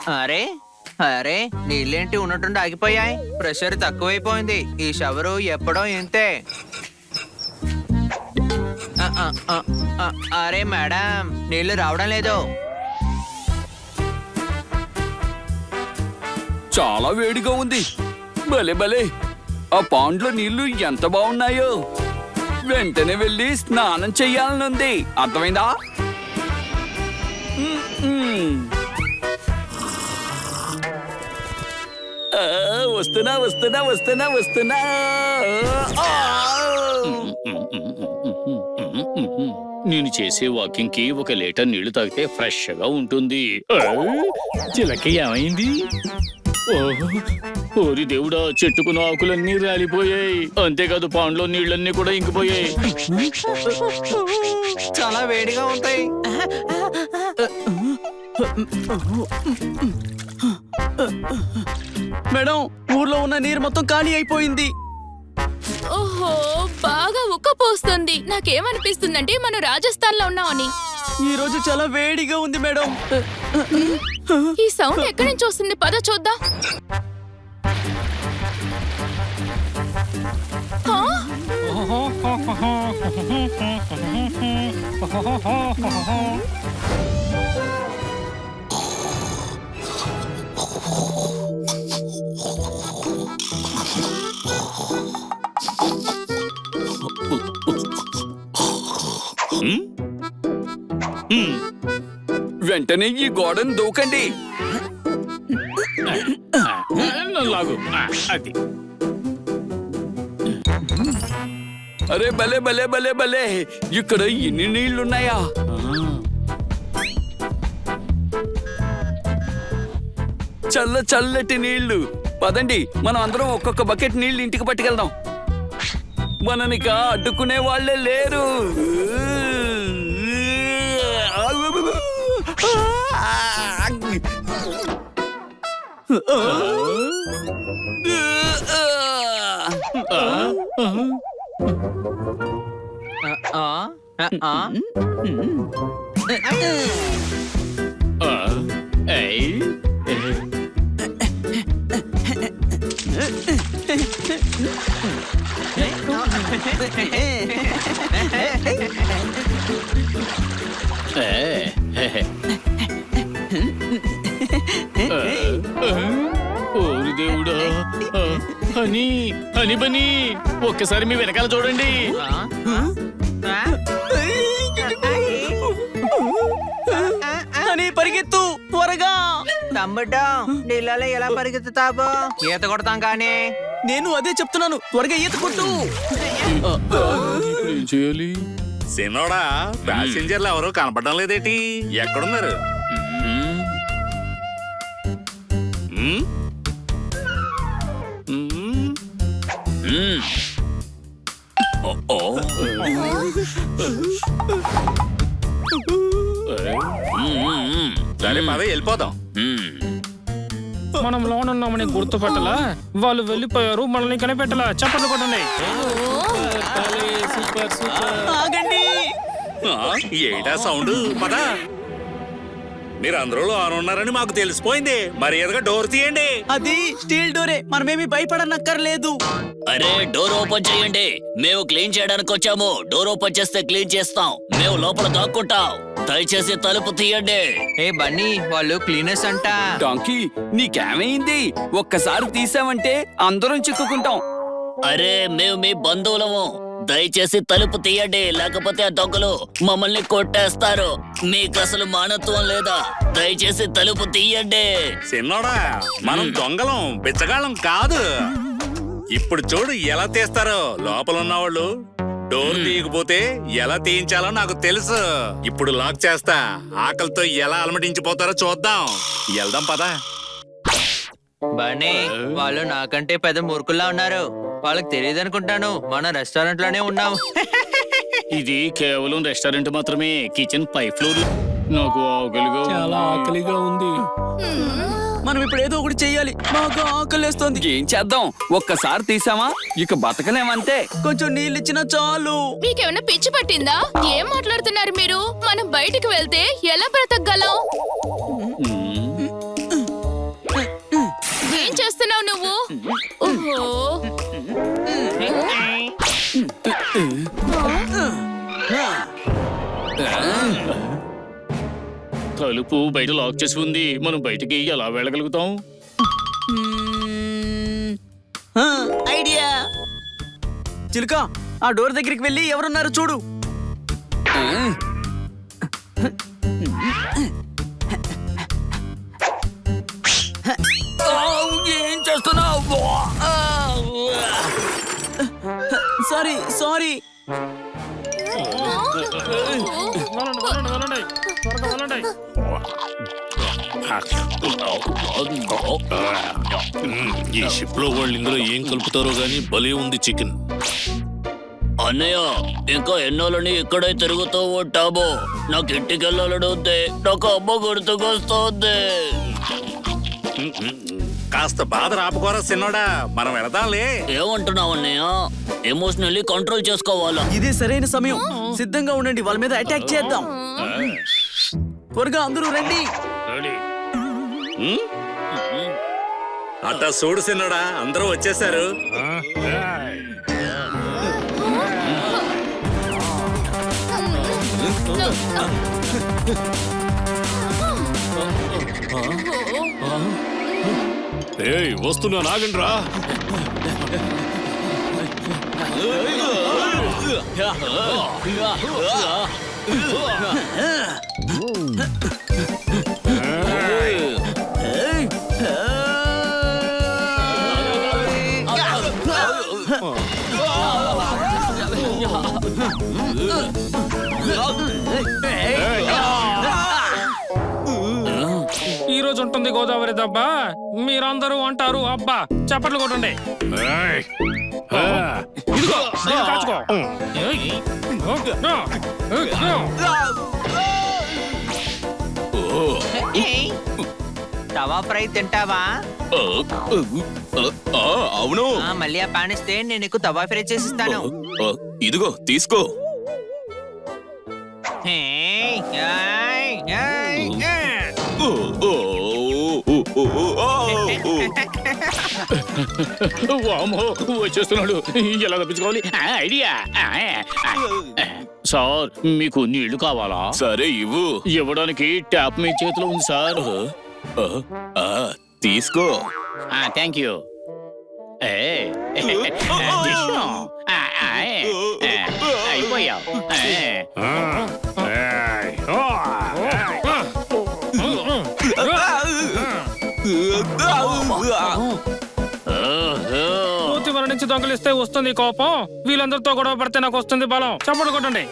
అరే అరే నీళ్ళేంటి ఉన్నట్టుండి ఆగిపోయాయి. ప్రెషర్ తక్కువైపోయింది. ఈ షవరు ఎప్పుడో ఇంతే. అరే మేడం, నీళ్లు రావడం లేదు. చాలా వేడిగా ఉంది. భలే భలే, ఆ పాండ్లో నీళ్లు ఎంత బాగున్నాయో. వెంటనే వెళ్ళి స్నానం చెయ్యాలనుంది, అర్థమైందా? వస్తున్నా వస్తున్నా వస్తున్నా వస్తున్నా. నేను చేసే వాకింగ్ కి 1 లీటర్ నీళ్లు తాగితే ఫ్రెష్ గా ఉంటుంది. చిలక ఏమైంది? ఓరి దేవుడా, చెట్టుకున్న ఆకులన్నీ రాలిపోయాయి. అంతేకాదు పాండ్లో నీళ్ళన్నీ కూడా ఇంకిపోయాయి. చాలా వేడిగా ఉంటాయి. మేడం, ఊర్లో ఉన్న నీరు మొత్తం ఖాళీ అయిపోయింది. ఓహో, బాగా ఉక్కపోస్తుంది. నాకేమనిపిస్తుందంటే మనం రాజస్థాన్ లో ఉన్నామని. ఈ రోజు చాలా వేడిగా ఉంది మేడం. ఈ సౌండ్ ఎక్కడి నుంచి వస్తుంది? పద చూద్దాం. వెంటనే ఈ గోడను దూకండి. లాగు. అది అరే భలే భలే భలే భలే, ఇక్కడ ఇన్ని నీళ్లున్నాయా? చల్లటి నీళ్లు. పదండి, మనం అందరం ఒక్కొక్క బకెట్ నీళ్లు ఇంటికి పట్టుకెళ్దాం. మననిక అడ్డుకునే వాళ్ళే లేరు. ఓరి దేవుడా, హనీ హనీ బనీ, ఒక్కసారి మీ వెనకాల చూడండి. అని పరిగెత్తు త్వరగా. తమ్ముడు, నీళ్ళలో ఎలా పరిగెత్తుతావు? ఈత కొడతాం కానీ. నేను అదే చెప్తున్నాను, త్వరగా ఈత కొట్టు. ఏం చేయాలి? సినోడా, ప్యాసింజర్లు ఎవరు కనపడడం లేదేటి? ఎక్కడున్నారు? సరే పద, వెళ్ళిపోదాం. మనం లోన్ ఉన్నామని గుర్తుపట్టలా, వాళ్ళు వెళ్ళిపోయారు, మనల్ని కనిపెట్టలా. చప్పట్లు కొట్టండి. ఆగండి. ఏటా సౌండ్? పద. మీరు అందరూ లోన ఉన్నారని మాకు తెలిసిపోయింది. మరి ఎదుగా డోర్ తీయండి. అది స్టీల్ డోరే, మనమేమి భయపడనక్కర్లేదు. అరే, డోర్ ఓపెన్ చేయండి. మేము క్లీన్ చేయడానికి వచ్చాము. డోర్ ఓపెన్ చేస్తే క్లీన్ చేస్తాం. మేము లోపల దాక్కుంటాం. దయచేసి తలుపు తీయండి. ఏ బన్నీ, వాళ్ళు క్లీనర్స్ అంట. డాంకీ, నీకేమైంది? ఒక్కసారి తీసామంటే అందరం చిక్కుకుంటాం. అరే, మేము మీ బంధువులము. దయచేసి తలుపు తీయండి, లేకపోతే ఆ దొంగలు మమ్మల్ని కొట్టేస్తారు. మీకు అసలు మానత్వం లేదా? దయచేసి తలుపు తీయండి. సిన్నోడా, మనం దొంగలం, బిచ్చగాళ్ళం కాదు. ఇప్పుడు చూడు ఎలా తీస్తారో. లోపల ఉన్నవాళ్ళు డోర్ తీయకపోతే ఎలా తీయించాలో నాకు తెలుసు. ఇప్పుడు లాక్ చేస్తా. ఆకలితో ఎలా అలమటించిపోతారో చూద్దాం. వెళ్దాం పదా. బన్నీ, వాళ్ళు నాకంటే పెద్ద మూర్ఖుల్లా ఉన్నారు. వాళ్ళకి తెలియదు అనుకుంటాను, మన రెస్టారెంట్ లోనే ఉన్నాం. ఇది కేవలం రెస్టారెంట్ మాత్రమే. కిచెన్ పై ఫ్లోర్. నాకు ఆకలిగా చాలా ఆకలిగా ఉంది. మనం ఇప్పుడు ఏదో ఒకటి చెయ్యాలి, బాగా ఆకలేస్తోంది. ఏం చేద్దాం? ఒక్కసారి తీసామా ఇక బతకలేమంతే. కొంచెం నీళ్ళు ఇచ్చినా చాలు. మీకేమైనా పిచ్చి పట్టిందా? ఏం మాట్లాడుతున్నారు మీరు? మనం బయటికి వెళ్తే ఎలా బ్రతకగలం? ఏం చేస్తున్నావు నువ్వు? ఓహో, తలుపు బయట లాక్ చేసి ఉంది. మనం బయటికి ఎలా వెళ్ళగలుగుతాం? ఐడియా. చిలుక, ఆ డోర్ దగ్గరికి వెళ్ళి ఎవరున్నారు చూడు. ఏం చేస్తున్నావు? Sorry sorry. వెళ్ళండి, వెళ్ళండి, వెళ్ళండి. త్వరగా వెళ్ళండి. ఈ షిప్ లో వాళ్ళు ఇందులో ఏం కలుపుతారో గానీ భలే ఉంది చికెన్. అన్నయ్య, ఇంకా ఎన్నాళ్ళని ఇక్కడే తిరుగుతూ ఉంటాము. నాకు ఇంటికి వెళ్ళాలని ఉంది. నాకు అమ్మ గుర్తుకొస్తోంది. కాస్త బాధ రాపుకోరా సిన్నోడా, మనం వెళదాంలే. ఏమంటున్నావు అన్నయ్య? ఎమోషనల్లీ కంట్రోల్ చేసుకోవాలా? ఇదే సరైన సమయం. సిద్ధంగా ఉండండి, వాళ్ళ మీద అటాక్ చేద్దాం. త్వరగా అందరూ రండి. అట్టా చూడు సిన్నోడా, అందరూ వచ్చేసారు. ఏయ్ వస్తున్నా, నాగండ్రా. ఈ రోజు ఉంటుంది గోదావరి దబ్బా. మీరందరూ అంటారు అబ్బా. చప్పట్లు కొట్టండి. ఏయ్. ఇదిగో, దీన్ని కాచుకో. ఏయ్. తవా ఫ్రై తింటావా? అవును. మళ్ళీ ఆ పానిస్తే నేను నీకు తవా ఫ్రై చేసిస్తాను. ఇదిగో తీసుకో. ఏయ్, ఏయ్, ఏయ్, ఏయ్. వామ్మో, వచ్చేస్తున్నాడు. ఎలా తప్పించుకోవాలి? ఐడియా. సార్, మీకు నీళ్లు కావాలా? సరే ఇవ్వు. ఇవ్వడానికి ట్యాప్ మీ చేతిలో ఉంది సార్. తీసుకో. Thank you. అయిపోయావు. పూర్తి మరణించి దొంగలిస్తే వస్తుంది కోపం. వీళ్ళందరితో గొడవ పడితే నాకు వస్తుంది బలం. చప్పట్లు కొట్టండి.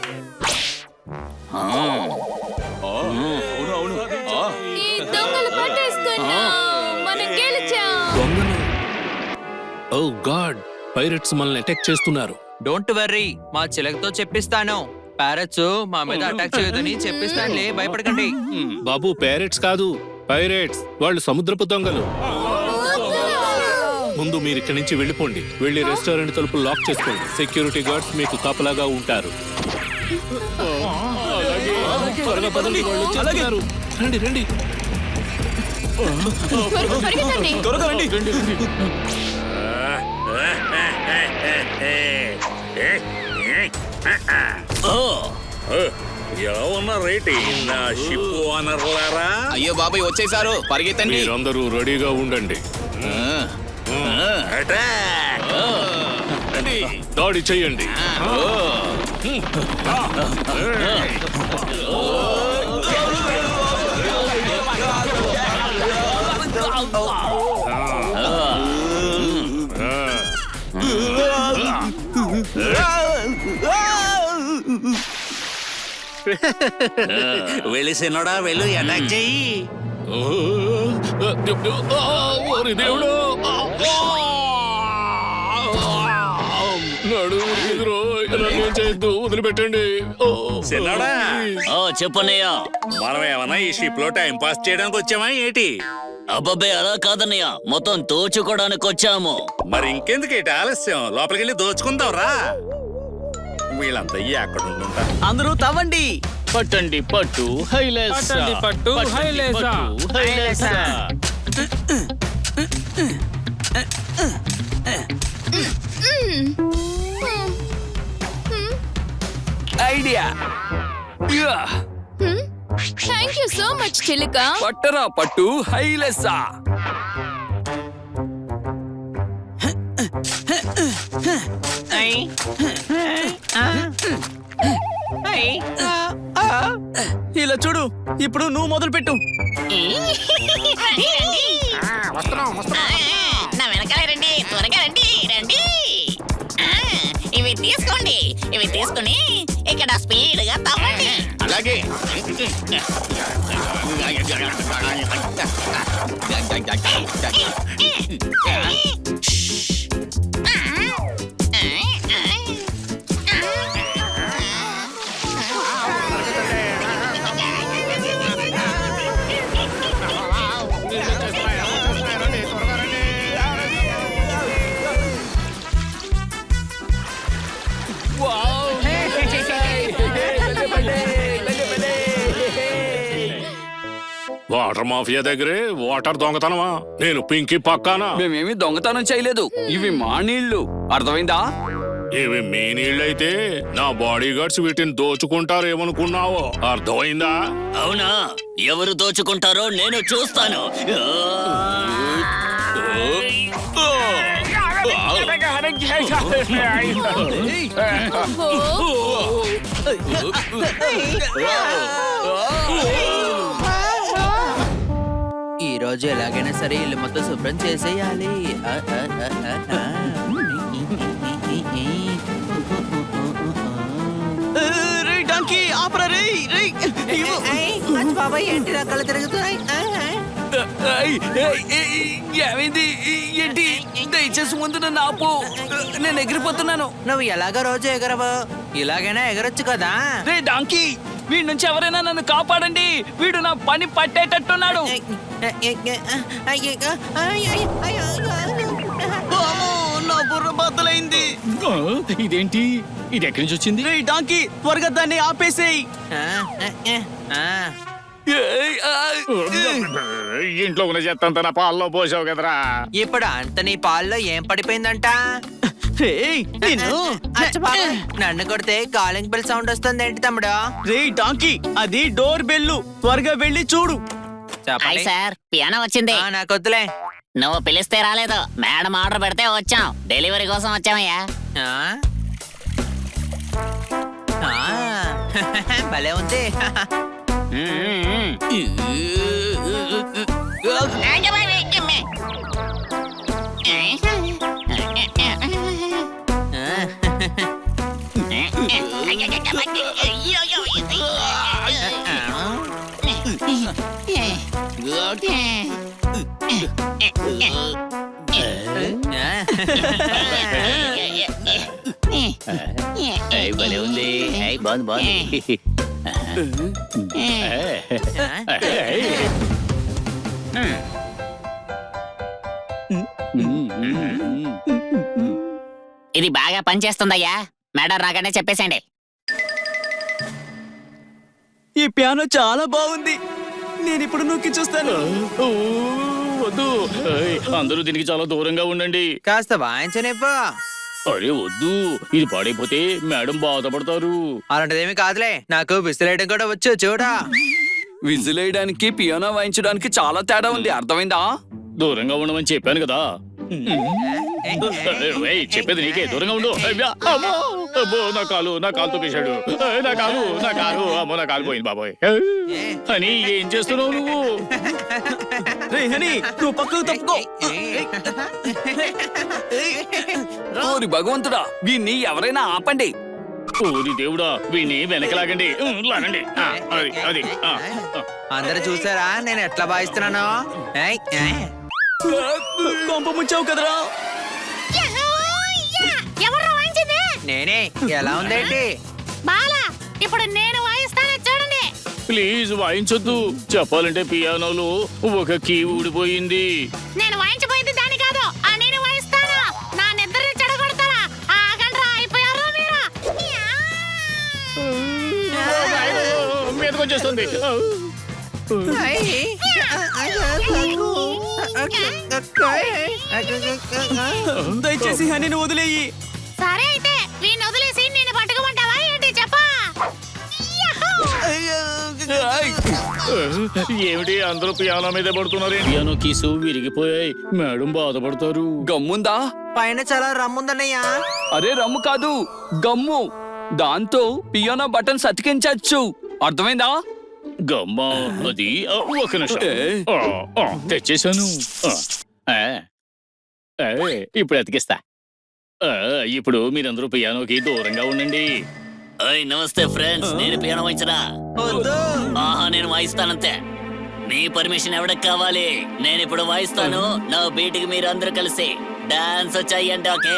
ఈ దొంగలు పట్టేసుకున్నా. మనం గెలిచాం. ఓ గాడ్, పైరట్స్ మనల్ని అటాక్ చేస్తున్నారు. డోంట్ వర్రీ, మా చిలకతో చెప్పిస్తాను. ప్యారెట్స్ మా మీద అటాక్ చేయదని చెప్పిస్తానులే, భయపడకండి. బాబు, ప్యారెట్స్ కాదు, పైరేట్స్. వాళ్ళు సముద్రపు దొంగలు. ముందు మీరు ఇక్కడి నుంచి వెళ్ళిపోండి. వెళ్ళి రెస్టారెంట్ తలుపులు లాక్ చేసుకోండి. సెక్యూరిటీ గార్డ్స్ మీకు కాపలాగా ఉంటారు. త్వరగా పదండి, వాళ్ళు వచ్చేస్తున్నారు. రండి రండి. పరిగెత్తండి. త్వరగా రండి. ఎలా ఉన్నా రేటి నా షిప్ ఓనర్లారా? అయ్యో బాబాయ్, వచ్చేసారు, పరిగెత్తండి. మీరందరూ రెడీగా ఉండండి. అటాక్! దాడి చెయ్యండి. వెళ్ళి సిన్నోడా, వెళ్ళు, అటాక్ చెయ్యి. ఓరి దేవుడు, నడుము ఏం చేయొద్దు, వదిలిపెట్టండి. ఓ, చిన్నోడా చెప్పన్నయ్యా. మనం ఏమన్నా ఈ షిప్ లో టైం పాస్ చేయడానికి వచ్చామా ఏంటి? అబ్బబ్బే అలా కాదన్నయ్య, మొత్తం దోచుకోవడానికి వచ్చాము. మరి ఇంకెందుకేటి ఆలస్యం, లోపలికి వెళ్ళి దోచుకుందాం రా. వీళ్ళంతా ఎక్కడ ఉండుంటారు? అందరూ తవ్వండి. పట్టండి పట్టు హైలేసా. పట్టండి పట్టు, హైలేసా. పట్టు, హైలేసా. Idea. Yeah. Thank you so much చిలుక. పట్టరా పట్టు హైలెస్సా. ఇలా చూడు, ఇప్పుడు నువ్వు మొదలు పెట్టు. నా వెనకాల రండి, త్వరగా రండి రండి. ఇవి తీసుకోండి, ఇవి తీసుకుని ఇక్కడ స్పీడ్ గా తవ్వండి. అలాగే. వాటర్ మాఫియా దగ్గరే వాటర్ దొంగతనమా? నేను పింకీ పక్కానా? మేమేమి దొంగతనం చేయలేదు, ఇవి మా నీళ్లు. అర్థమైందా? ఇవి మీ నీళ్ళైతే నా బాడీ గార్డ్స్ వీటిని దోచుకుంటారేమనుకున్నావో అర్థమైందా? అవునా? ఎవరు దోచుకుంటారో నేను చూస్తాను. ఈ రోజు ఎలాగైనా సరే ఇల్లు మొత్తం శుభ్రం చేసేయాలి. రే డాంకీ, ఆపరా రే. బాబాయ్ ఏంటి రకాలు తిరుగుతున్నాయి? ఏమైంది? ఏంటి? దయచేసి ముందు నన్ను ఆపు, నేను ఎగిరిపోతున్నాను. నువ్వు ఎలాగో రోజు ఎగరవు, ఇలాగైనా ఎగరొచ్చు కదా. రే డాంకీ, వీడి నుంచి ఎవరైనా నన్ను కాపాడండి. వీడు నా పని పట్టేటట్టున్నాడు. అమ్మో, నా బుర్ర బద్దలైంది. ఇదేంటి? ఇది ఎక్కడి నుంచి వచ్చింది? రే డాంకీ, త్వరగా దాన్ని ఆపేసేయ్. ఇంట్లో ఉన్న చెత్తంతా నా పాలలో పోసావు కదరా. ఇప్పుడు అంత నీ పాల్లో ఏం పడిపోయిందంట? రేయ్, నిన్ను. నన్ను కొడితే కాలింగ్ బెల్ సౌండ్ వస్తుంది ఏంటి తమ్ముడు? రే డాంకీ, అది డోర్ బెల్లు. త్వరగా వెళ్ళి చూడు. చెప్పండి. సార్ పియానో వచ్చింది. నాకు వద్దులే. నువ్వు పిలిస్తే రాలేదు, మేడం ఆర్డర్ పెడితే వచ్చాం. డెలివరీ కోసం వచ్చామయ్యా. ఆ? భలే ఉంది. భలే ఉంది. బాగుంది బాగుంది. ఇది బాగా పనిచేస్తుందయ్యా. మేడం రాగానే చెప్పేసండి. ఈ పియానో చాలా బాగుంది. నేను ఇప్పుడు నొక్కి చూస్తాను. వద్దు, అందరూ దీనికి చాలా దూరంగా ఉండండి. కాస్త వాయించనివ్వు. అరే వద్దు, ఇది పాడైపోతే మేడం బాధపడతారు. అలాంటిదేమి కాదులే, నాకు విసిరేయడం కూడా వచ్చు చూడా. విజిలేయడానికి పియానో వాయించడానికి చాలా తేడా ఉంది. అర్థమైందా? దూరంగా ఉండమని చెప్పాను కదా. ఏయ్, చెప్పేది నీకే, దూరంగా ఉండు. అయ్యా, అమ్మో, అబ్బో, నా కాలు తొక్కేశాడు. నా కాలు, అమ్మో, నా కాలు పోయింది బాబోయ్. అని ఏం చేస్తున్నావు నువ్వు? రే హనీ, నువ్వు పక్కకు తప్పుకో. ఓరి భగవంతుడా, వీణ్ణి ఎవరైనా ఆపండి. ఓరి దేవుడా, వీణ్ణి వెనకలాగండి. లాగండి. అది అందరూ చూసారా నేను ఎట్లా వాయిస్తున్నాను? ఏయ్, ఏయ్. కొంప ముంచావు కదరా. నేనే ఎలా ఉందేంటి బాలా ఇప్పుడు నేను వాయిస్తాను చూడండి. ప్లీజ్ వాయించొద్దు. చెప్పాలంటే పియానోలో ఒక కీ ఊడిపోయింది. నేను వాయించబోయేది దాని కాదు, ఆ నేను వాయిస్తాను. నా నిద్రని చెడగొడతారా? ఆగండ్రా, అయిపోయారు మీరు. మీదకి వచ్చేస్తుంది. దయచేసి హనీని వదిలేయి. సరే అయితే వీడిని వదిలేసి నేను పట్టుకోమంటావా ఏంటి చెప్పా? ఏమిటి అందరూ పియానో మీద పడుతున్నారు? Piano keys విరిగిపోయాయి. మేడం బాధపడతారు. గమ్ముందా? పైన చాలా రమ్ముందన్నయ్యా. అరే రమ్ము కాదు, గమ్ము. దాంతో పియానో బటన్స్ అతికించచ్చు. అర్థమైందా? గమ్మా అది ఒక నిమిషం. తెచ్చేశాను. ఇప్పుడు అతికిస్తా. ఇప్పుడు మీరందరూ పియానోకి దూరంగా ఉండండి. నమస్తే ఫ్రెండ్స్, నేను పియానో వాయించరా? ఆహా, నేను వాయిస్తానంతే. మీ పర్మిషన్ ఎవరికి కావాలి? నేను ఇప్పుడు వాయిస్తాను. నా బీట్కి మీరు అందరూ కలిసి డాన్స్ చెయ్యండి, ఓకే?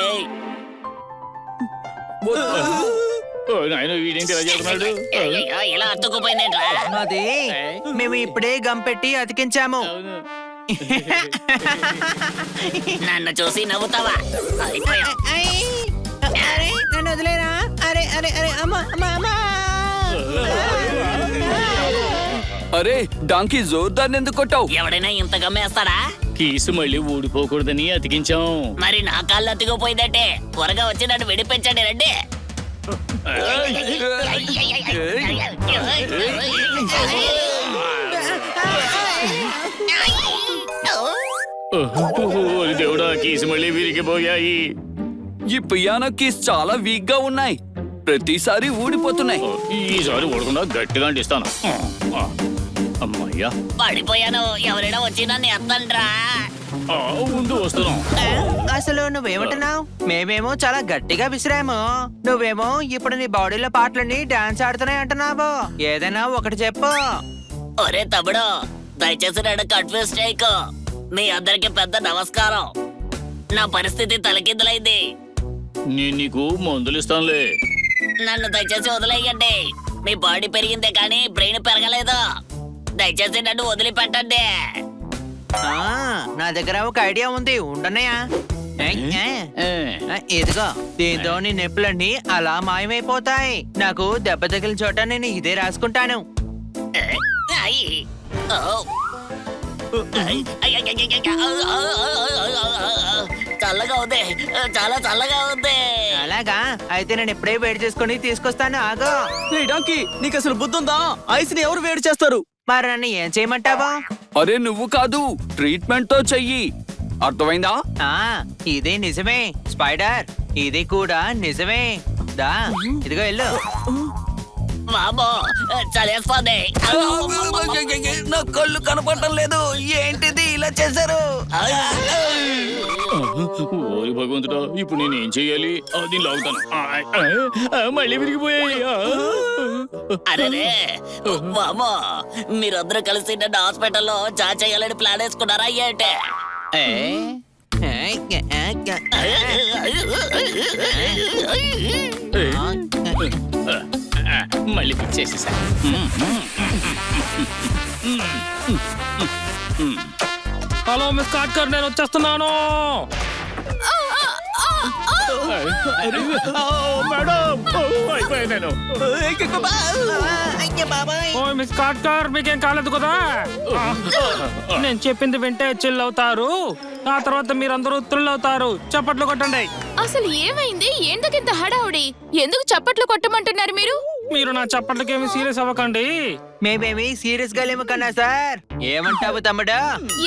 నాయన వీడేంటి ఇలా చేస్తున్నాడు? అయ్యయ్యో, ఇలా అతుక్కుపోయిందేంట్రా? అది మేము ఇప్పుడే గమ్ పెట్టి అతికించాము. నన్ను చూసి నవ్వుతావా? అయిపోయావు. అరే నన్ను వదిలేరా? అరే అరే అరే అమ్మా అమ్మా అమ్మా. అరే డాంకీ జోర్దార్ ఎందుకు కొట్టావు? ఎవడైనా ఇంత గమ్మేస్తాడా? కీసు మళ్ళీ ఊడిపోకూడదని అతికించాం. మరి నా కాళ్ళు అతుక్కుపోయిందంటే త్వరగా వచ్చి నన్ను విడిపించండి, రండి. ఓరి దేవుడా, కీసు మళ్ళీ విరిగిపోయాయి. ఈ పియానో కీస్ చాలా వీక్ గా ఉన్నాయి. ప్రతిసారి ఊడిపోతున్నాయి. ఈసారి ఊడకుండా గట్టిగా అంటిస్తాను. అమ్మయ్యా, పడిపోయాను. ఎవరైనా వచ్చి నన్ను ఎత్తండ్రా. ముందు వస్తున్నాం. అసలు నువ్వేమంటున్నావు? మేమేమో చాలా గట్టిగా విసిరాము. నువ్వేమో ఇప్పుడు నీ బాడీలో పాటలన్నీ డాన్స్ ఆడుతున్నాయి అంటున్నావు. ఏదైనా ఒకటి చెప్పు. ఒరే తమ్ముడు, దయచేసి నన్ను కన్ఫ్యూజ్ చేయకు. మీ అందరికి పెద్ద నమస్కారం. నా పరిస్థితి తలకిందులైంది. నేను నీకు మందులు ఇస్తానులే. నన్ను దయచేసి వదిలేయండి. మీ బాడీ పెరిగిందే కానీ బ్రెయిన్ పెరగలేదు. దయచేసి నన్ను వదిలిపెట్టండి. నా దగ్గర ఒక ఐడియా ఉంది, ఉండనయా? ఇదిగో, దీంతో నీ నొప్పులన్నీ అలా మాయమైపోతాయి. నాకు దెబ్బ తగిలిన చోట నేను ఇదే రాసుకుంటాను. అయ్. ఓ. అయ్, అయ్, అయ్, అయ్, అయ్, చల్లగా ఉంది, చాలా చల్లగా ఉంది. అలాగా అయితే నేను ఇప్పుడే వేడి చేసుకుని తీసుకొస్తాను, ఆగో. రే డాంకీ, నీకు అసలు బుద్ధుందా? ఐస్ ని ఎవరు వేడి చేస్తారు? మరి నన్ను ఏం చేయమంటావా? అరే నువ్వు కాదు, ట్రీట్మెంట్ తో చెయ్యి. అర్థమైందా? ఇదే నిజమే స్పైడర్, ఇది కూడా నిజమే. దా ఇదిగో వెళ్ళు. వామ్మో, చలేస్తుంది. నా కళ్ళు కనపడటం లేదు. ఏంటిది ఇలా చేశారు? ఓరి భగవంతుడా, ఇప్పుడు నేను ఏం చెయ్యాలి? దీన్ని లాగుతాను. మళ్ళీ విరిగిపోయాయి. అరే వామ్మో, మీరందరూ కలిసి నన్ను హాస్పిటల్లో జాయిన్ చేయాలని ప్లాన్ వేసుకున్నారా ఏంటి? మళ్ళీ ఫిక్స్ చేసేసా. హలో మిస్ కాట్కర్, నేను వచ్చేస్తున్నాను. మేడం, అయిపోయాను నేను. ఓ మిస్ కాట్కర్, మీకేం కాలేదు కదా? నేను చెప్పింది వింటే చిల్ అవుతారు. ఆ తర్వాత మీరందరూ థ్రిల్ అవుతారు. చప్పట్లు కొట్టండి. అసలు ఏమైంది? ఎందుకింత హడావుడి? ఎందుకు చప్పట్లు కొట్టమంటున్నారు మీరు? మీరు నా చప్పట్లకేమి సీరియస్ అవ్వకండి. మేమేమి సీరియస్ గా లేము కన్నా సార్. ఏమంటావు తమ్ముడా?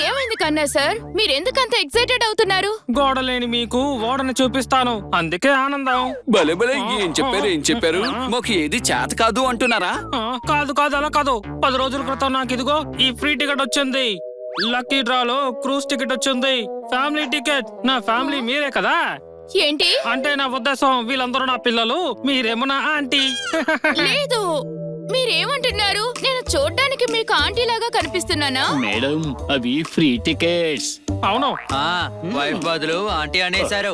ఏమైంది కన్నా సార్? మీరెందుకంత ఎక్సైటెడ్ అవుతున్నారు? గోడలేని మీకు ఓడని చూపిస్తాను, అందుకే ఆనందం. భలే భలే, ఏం చెప్పారు? మాకు ఏది చేత కాదు అంటున్నారా? కాదు కాదు, అలా కాదు. 10 రోజుల క్రితం నాకు ఇదిగో ఈ ఫ్రీ టికెట్ వచ్చింది. లక్కీ డ్రాలో క్రూజ్ టికెట్ వచ్చింది. Family ticket. నా ఫ్యామిలీ మీరే కదా? ఏంటి అంటే నా ఉద్దేశం, వీళ్ళందరూ నా పిల్లలు, మీరేమో నా ఆంటీ. లేదు, మీరేమంటున్నారు? నేను చూడ్డానికి మీకు ఆంటీ లాగా కనిపిస్తున్నానా? మేడం, అవి ఫ్రీ టికెట్స్. అవును. వైఫ్ బదులు ఆంటీ అనేశారు.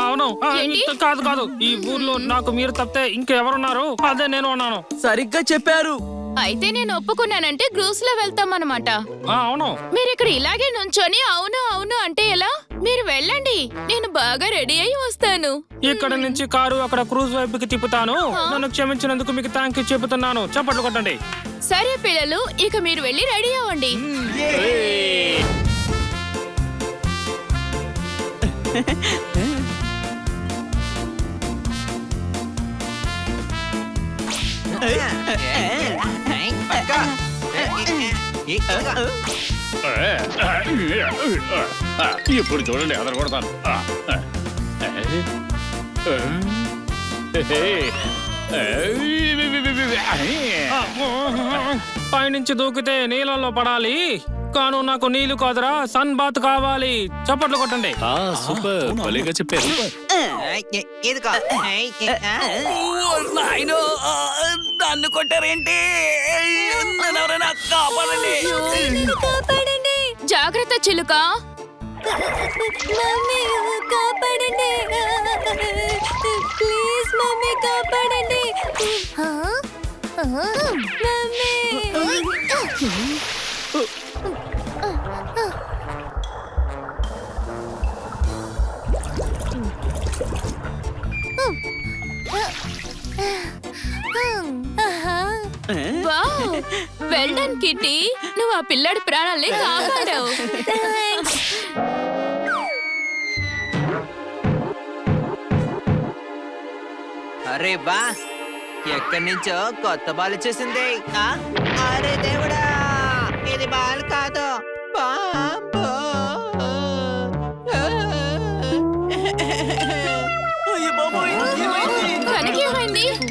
అవును ఏంటి? కాదు కాదు ఈ ఊర్లో నాకు మీరు తప్పితే ఇంకెవరున్నారు అదే నేను ఉన్నాను. సరిగ్గా చెప్పారు. అయితే నేను ఒప్పుకున్నానంటే క్రూజ్ లో వెళ్తామన్నమాట. అవును. మీరు ఇక్కడ ఇలాగే నుంచొని అవును అవును అంటే ఎలా? మీరు వెళ్ళండి, నేను బాగా రెడీ అయి వస్తాను. ఇక్కడ నుంచి కారు అక్కడ క్రూజ్ వైపుకి తిప్పుతాను. నన్ను క్షమించినందుకు మీకు థ్యాంక్ యూ చెబుతున్నాను. చప్పట్లు కొట్టండి. సరే పిల్లలు, ఇక మీరు వెళ్ళి రెడీ అవ్వండి. ఇప్పుడు చూడండి అదర కొడతాను. పైనుంచి దూకితే నీళ్ళలో పడాలి, కాను నాకు నీళ్లు కాదురా సన్ బాత్ కావాలి. చప్పట్లు కొట్టండి. సూపర్, భలేగా చెప్పారు. నాయనో, నన్ను కొట్టారేంటి? నన్ను ఎవరైనా కాపాడండి. కాపాడండి. జాగ్రత్త చిలుక. మమ్మీ కాపాడండి, ప్లీజ్ మమ్మీ కాపాడండి. Mummy wow! Well done kitty, నువ్వు ఆ పిల్లాడి ప్రాణాల్ని కాపాడావు. అరే బా, ఎక్కడి నుంచో కొత్త బాల్ వచ్చేసింది. అరే దేవుడా, ఇది బాల్ కాదు,